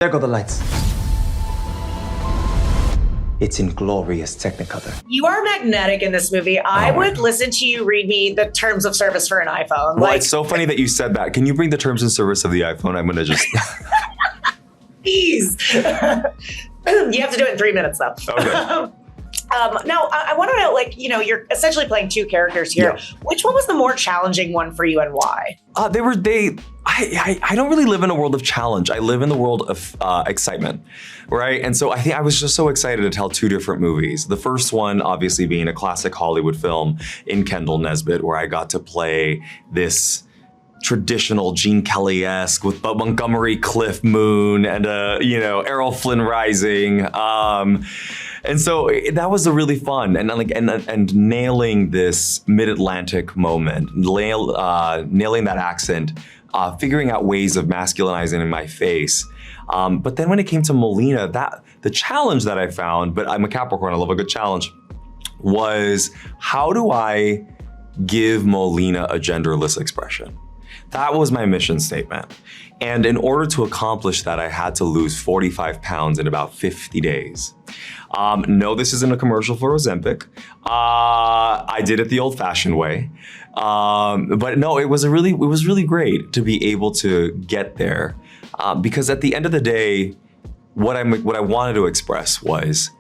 There go the lights. It's in glorious Technicolor. You are magnetic in this movie. I would listen to you read me the terms of service for an iPhone. Well, it's so funny that you said that. Can you bring the terms and service of the iPhone? I'm gonna just... Please. You have to do it in 3 minutes though. Okay. Now, I want to know, like, you know, you're essentially playing two characters here. Yeah. Which one was the more challenging one for you and why? I don't really live in a world of challenge. I live in the world of excitement, right? And so I think I was just so excited to tell two different movies. The first one, obviously, being a classic Hollywood film in Kendall Nesbitt, where I got to play this traditional Gene Kelly-esque with Montgomery Clift Moon and Errol Flynn Rising. And so that was a really fun and nailing this mid-Atlantic moment, nailing that accent, figuring out ways of masculinizing in my face. But then when it came to Molina, the challenge that I found, but I'm a Capricorn, I love a good challenge, was how do I give Molina a genderless expression? That was my mission statement. And in order to accomplish that, I had to lose 45 pounds in about 50 days. No, this isn't a commercial for Ozempic. I did it the old-fashioned way. But no, it was really great to be able to get there. Because at the end of the day, what I wanted to express was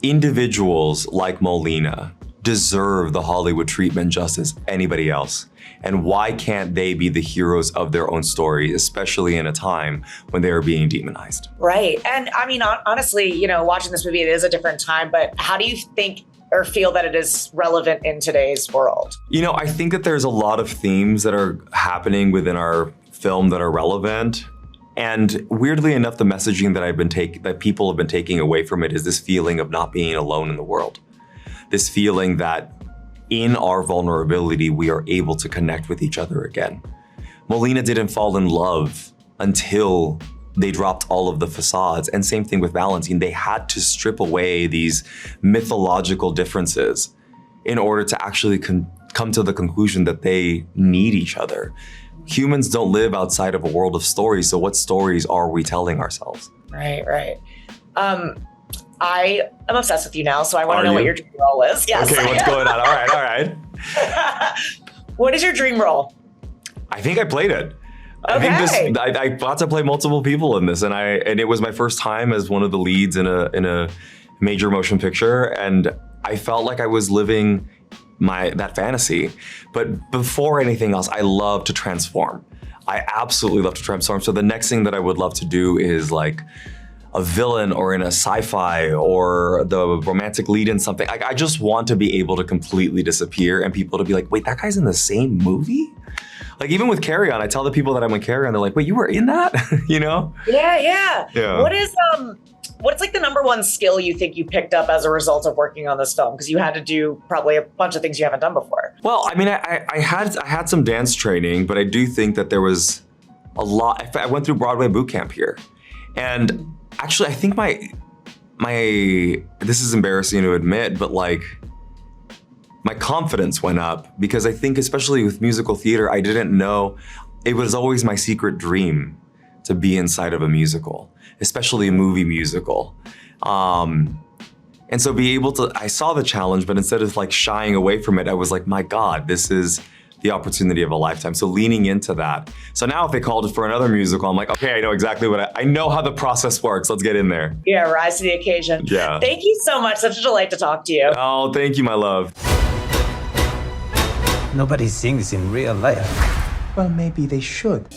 individuals like Molina deserve the Hollywood treatment just as anybody else. And why can't they be the heroes of their own story, especially in a time when they are being demonized? Right. And I mean, honestly, you know, watching this movie, it is a different time, but how do you think or feel that it is relevant in today's world? You know, I think that there's a lot of themes that are happening within our film that are relevant. And weirdly enough, the messaging that people have been taking away from it is this feeling of not being alone in the world. This feeling that in our vulnerability, we are able to connect with each other again. Molina didn't fall in love until they dropped all of the facades. And same thing with Valentine. They had to strip away these mythological differences in order to actually come to the conclusion that they need each other. Humans don't live outside of a world of stories, so what stories are we telling ourselves? Right. I am obsessed with you now, so I want to know what your dream role is. Yes. Okay, what's going on? All right. What is your dream role? I think I played it. Okay. I got to play multiple people in this, and it was my first time as one of the leads in a major motion picture, and I felt like I was living that fantasy. But before anything else, I love to transform. I absolutely love to transform. So the next thing that I would love to do is like a villain or in a sci-fi or the romantic lead in something. I just want to be able to completely disappear and people to be like, wait, that guy's in the same movie? Like even with Carry On, I tell the people that I'm in Carry On, they're like, wait, you were in that? You know? Yeah. What's like the number one skill you think you picked up as a result of working on this film? Because you had to do probably a bunch of things you haven't done before. Well, I mean, I had some dance training, but I do think that there was a lot. I went through Broadway boot camp here. And actually, I think this is embarrassing to admit, but like my confidence went up because I think especially with musical theater, I didn't know, it was always my secret dream to be inside of a musical, especially a movie musical. And so I saw the challenge, but instead of like shying away from it, I was like, my God, this is the opportunity of a lifetime. So leaning into that. So now if they called it for another musical, I'm like, okay, I know exactly I know how the process works. Let's get in there. Yeah, rise to the occasion. Yeah. Thank you so much. Such a delight to talk to you. Oh, thank you, my love. Nobody sings in real life. Well, maybe they should.